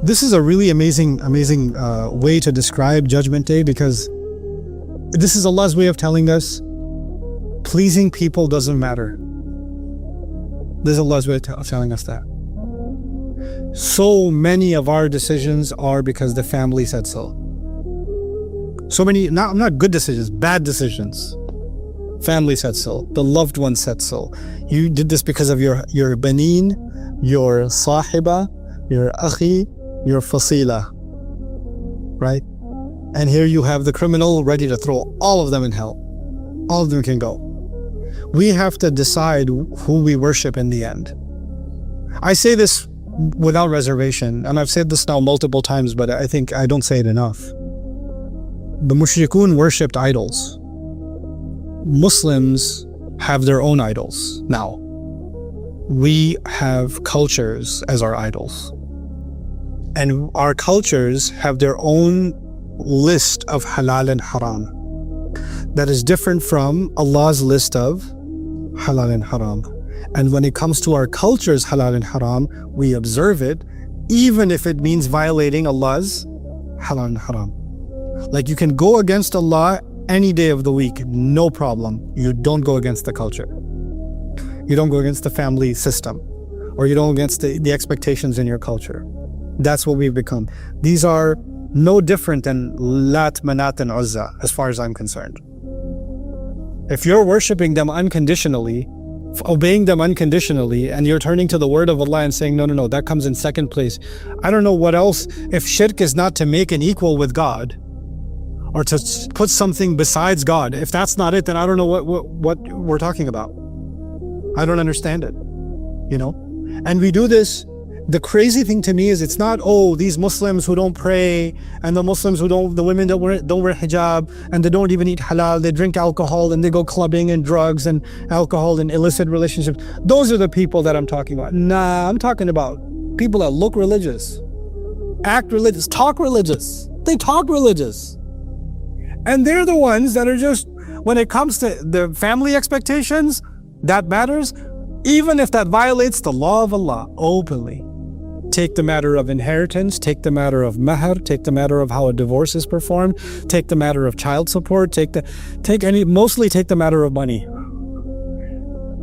This is a really amazing way to describe Judgment Day, because this is Allah's way of telling us pleasing people doesn't matter. This is Allah's way of telling us that. So many of our decisions are because the family said so. So many, not good decisions, bad decisions. Family said so. The loved one said so. You did this because of your baneen, your sahiba, your akhi, your fasila. Right? And here you have the criminal ready to throw all of them in hell. All of them can go. We have to decide who we worship in the end. I say this without reservation, and I've said this now multiple times, but I think I don't say it enough. The mushrikun worshipped idols. Muslims have their own idols now. We have cultures as our idols. And our cultures have their own list of halal and haram that is different from Allah's list of halal and haram. And when it comes to our culture's halal and haram, we observe it, even if it means violating Allah's halal and haram. Like, you can go against Allah any day of the week, no problem. You don't go against the culture. You don't go against the family system, or you don't go against the expectations in your culture. That's what we've become. These are no different than Lat, Manat, and Uzza, as far as I'm concerned. If you're worshipping them unconditionally, obeying them unconditionally, and you're turning to the word of Allah and saying, no, that comes in second place. I don't know what else. If shirk is not to make an equal with God, or to put something besides God, if that's not it, then I don't know what we're talking about. I don't understand it, you know? And we do this. The crazy thing to me is, it's not, these Muslims who don't pray, and the Muslims the women don't wear hijab, and they don't even eat halal, they drink alcohol, and they go clubbing and drugs and alcohol and illicit relationships. Those are the people that I'm talking about. Nah, I'm talking about people that look religious, act religious, talk religious. They talk religious. And they're the ones that are just, when it comes to the family expectations, that matters, even if that violates the law of Allah openly. Take the matter of inheritance, take the matter of mahar, take the matter of how a divorce is performed, take the matter of child support, mostly take the matter of money.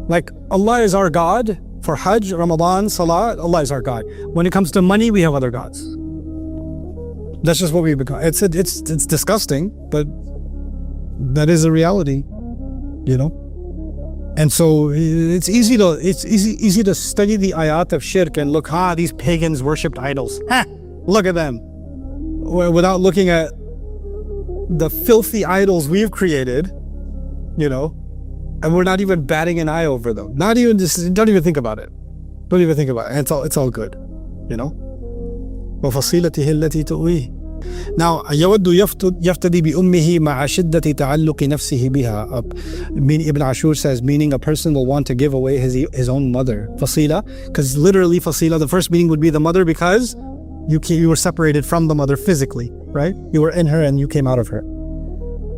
Like, Allah is our God for Hajj, Ramadan, Salah. Allah is our God. When it comes to money, we have other gods. That's just what we've become. It's disgusting, but that is a reality, you know. And so it's easy to study the ayat of shirk and look, these pagans worshipped idols. Look at them. Without looking at the filthy idols we've created, you know, and we're not even batting an eye over them. Don't even think about it. Don't even think about it. It's all good, you know. وَفَصِيلَتِهِ الَّتِي تُؤْوِيهِ. Now, يود يفتدي بأمه مع شدة تعلق نفسه بها. Ibn Ashur says, meaning a person will want to give away his own mother. Fasila, because literally fasila, the first meaning would be the mother, because you were separated from the mother physically, right? You were in her and you came out of her.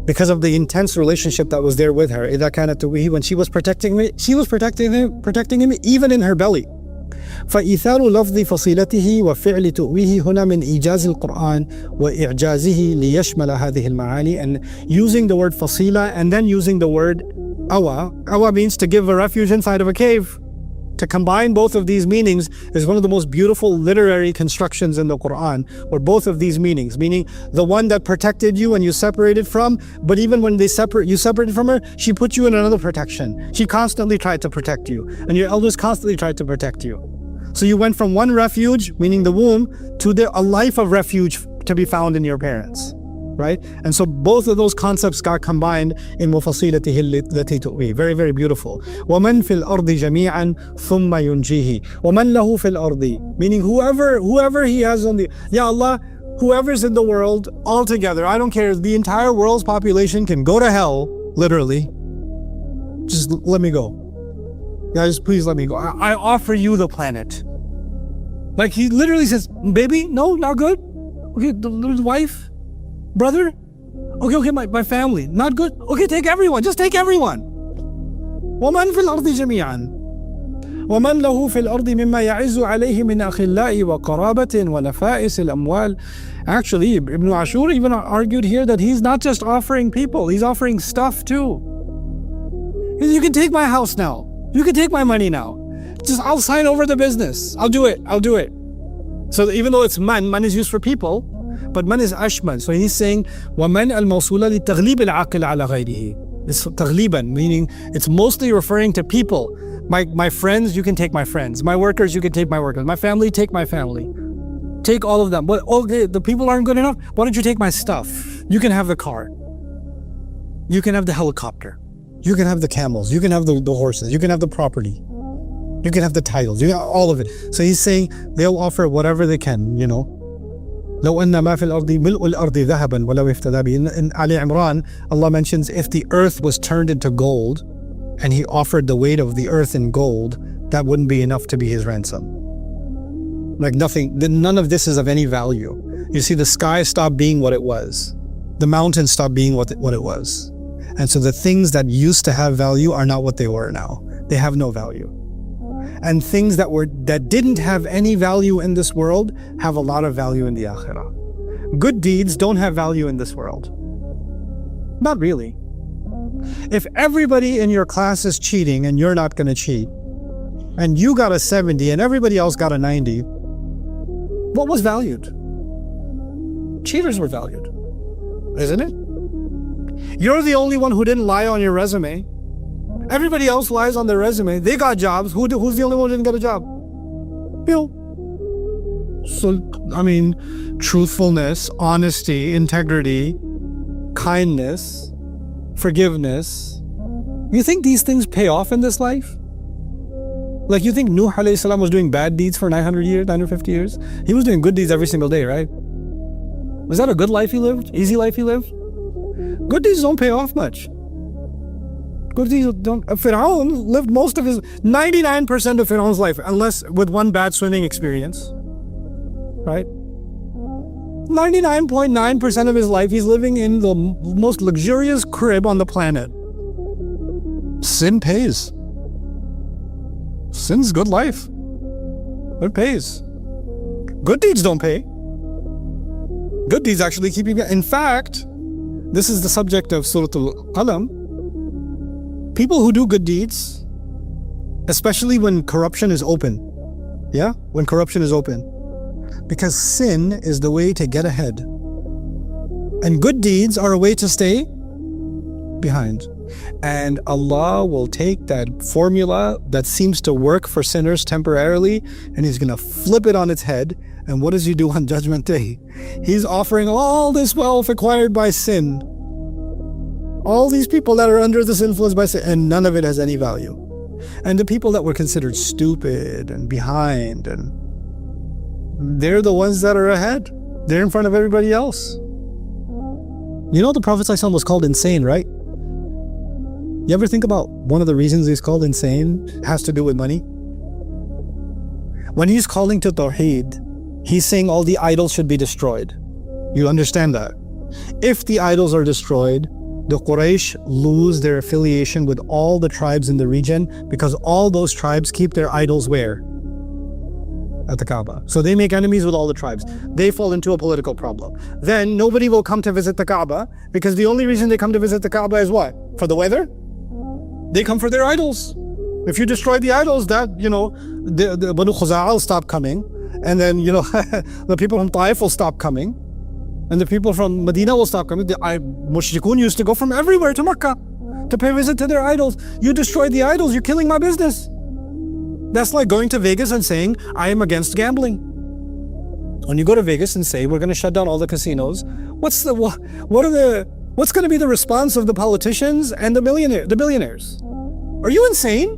Because of the intense relationship that was there with her. إذا كانت تؤويه, when she was protecting him, she was protecting him even in her belly. فإيثار لفظ فصيلته وفعل تؤويه هنا من إيجاز القرآن وإعجازه ليشمل هذه المعاني. And using the word fasila and then using the word awa means to give a refuge inside of a cave. To combine both of these meanings is one of the most beautiful literary constructions in the Quran, where both of these meanings, meaning the one that protected you and you separated from, but even when you separated from her, she put you in another protection. She constantly tried to protect you, and your elders constantly tried to protect you. So you went from one refuge, meaning the womb, to a life of refuge to be found in your parents, right? And so both of those concepts got combined in وَفَصِيلَتِهِ الَّتِي تُؤْوِيهِ. Very, very beautiful. وَمَنْ فِي الْأَرْضِ جَمِيعًا ثُمَّ يُنْجِيهِ وَمَنْ لَهُ فِي الْأَرْضِ, meaning whoever he has on the, Ya Allah, whoever's in the world altogether, I don't care, the entire world's population can go to hell, literally. Just let me go. Guys, please let me go. I offer you the planet. Like, he literally says, baby, no, not good. Okay, the wife, brother, okay, my family, not good. Okay, take everyone, just take everyone. وَمَنْ فِي الْأَرْضِ جَمِيعًا وَمَنْ لَهُ فِي الْأَرْضِ مِمَّا يَعِزُّ عَلَيْهِ مِنْ أَخِلَّاءِ وَقَرَابَةٍ وَنَفَائِسِ الْأَمْوَالِ. Actually, Ibn Ashur even argued here that he's not just offering people, he's offering stuff too. You can take my house now. You can take my money now. I'll sign over the business. I'll do it. So even though it's man is used for people, but man is ashman. So he's saying, وَمَنْ الْمَوْصُولَ لِتَغْلِيبِ الْعَقِلِ عَلَى غَيْرِهِ. It's taghliban, meaning it's mostly referring to people. My friends, you can take my friends. My workers, you can take my workers. My family, take my family. Take all of them. But okay, the people aren't good enough. Why don't you take my stuff? You can have the car. You can have the helicopter. You can have the camels. You can have the horses. You can have the property. You can have the titles. You can have all of it. So he's saying they'll offer whatever they can, you know. لو أن ما في الأرض ملء الأرض ذهبا ولو افتدى به. In Ali Imran, Allah mentions if the earth was turned into gold and he offered the weight of the earth in gold, that wouldn't be enough to be his ransom. Like nothing, none of this is of any value. You see, the sky stopped being what it was. The mountain stopped being what it was. And so the things that used to have value are not what they were now. They have no value. And things that didn't have any value in this world have a lot of value in the akhirah. Good deeds don't have value in this world. Not really. If everybody in your class is cheating and you're not going to cheat, and you got a 70 and everybody else got a 90, what was valued? Cheaters were valued, isn't it? You're the only one who didn't lie on your resume. Everybody else lies on their resume. They got jobs. Who's the only one who didn't get a job? You. So, I mean, truthfulness, honesty, integrity, kindness, forgiveness. You think these things pay off in this life? Like, you think Nuh alayhi salam was doing bad deeds for 900 years, 950 years? He was doing good deeds every single day, right? Was that a good life he lived? Easy life he lived? Good deeds don't pay off much. Good deeds don't. Fir'aun lived 99% of Fir'aun's life, unless with one bad swimming experience. Right? 99.9% of his life, he's living in the most luxurious crib on the planet. Sin pays. Sin's good life. It pays. Good deeds don't pay. Good deeds actually keep you. In fact, this is the subject of Surah Al-Qalam. People who do good deeds, especially when corruption is open. Yeah? When corruption is open. Because sin is the way to get ahead. And good deeds are a way to stay behind. And Allah will take that formula that seems to work for sinners temporarily, and He's going to flip it on its head. And what does He do on Judgment Day? He's offering all this wealth acquired by sin. All these people that are under this influence by sin, and none of it has any value. And the people that were considered stupid and behind, and they're the ones that are ahead. They're in front of everybody else. You know, the Prophet ﷺ was called insane, right? You ever think about one of the reasons he's called insane has to do with money? When he's calling to Tawheed, he's saying all the idols should be destroyed. You understand that? If the idols are destroyed, the Quraysh lose their affiliation with all the tribes in the region, because all those tribes keep their idols where? At the Kaaba. So they make enemies with all the tribes. They fall into a political problem. Then nobody will come to visit the Kaaba, because the only reason they come to visit the Kaaba is what? For the weather? They come for their idols. If you destroy the idols, that, you know, the Banu Khuza'a will stop coming. And then, you know, the people from Taif will stop coming. And the people from Medina will stop coming. The Mushrikun used to go from everywhere to Makkah to pay visit to their idols. You destroyed the idols, you're killing my business. That's like going to Vegas and saying, I am against gambling. When you go to Vegas and say, we're going to shut down all the casinos, what's going to be the response of the politicians and the billionaires? Are you insane?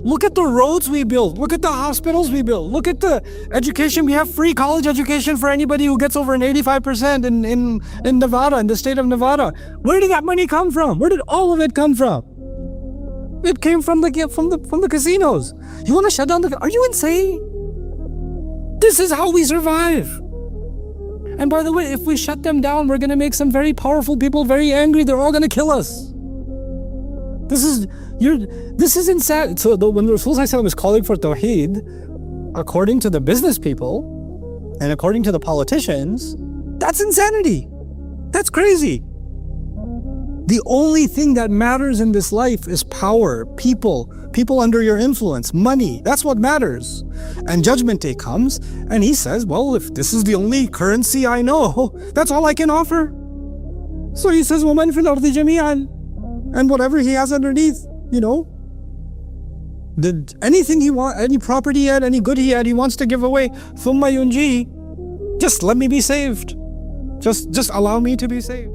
Look at the roads we build. Look at the hospitals we build. Look at the education. We have free college education for anybody who gets over an 85% in Nevada, in the state of Nevada. Where did that money come from? Where did all of it come from? It came from the casinos. You want to shut down are you insane? This is how we survive. And by the way, if we shut them down, we're going to make some very powerful people very angry. They're all going to kill us. This is insane. So when the Rasul is calling for Tawheed, according to the business people and according to the politicians, that's insanity. That's crazy. The only thing that matters in this life is power, people under your influence, money. That's what matters. And Judgment Day comes and he says, well, if this is the only currency I know, that's all I can offer. So he says, وَمَنْ فِي الْأَرْضِ جَمِيعًا, and whatever he has underneath, anything he wants, any property he had, any good he had, he wants to give away. ثُمَّ يُنْجِي, just let me be saved. Just allow me to be saved.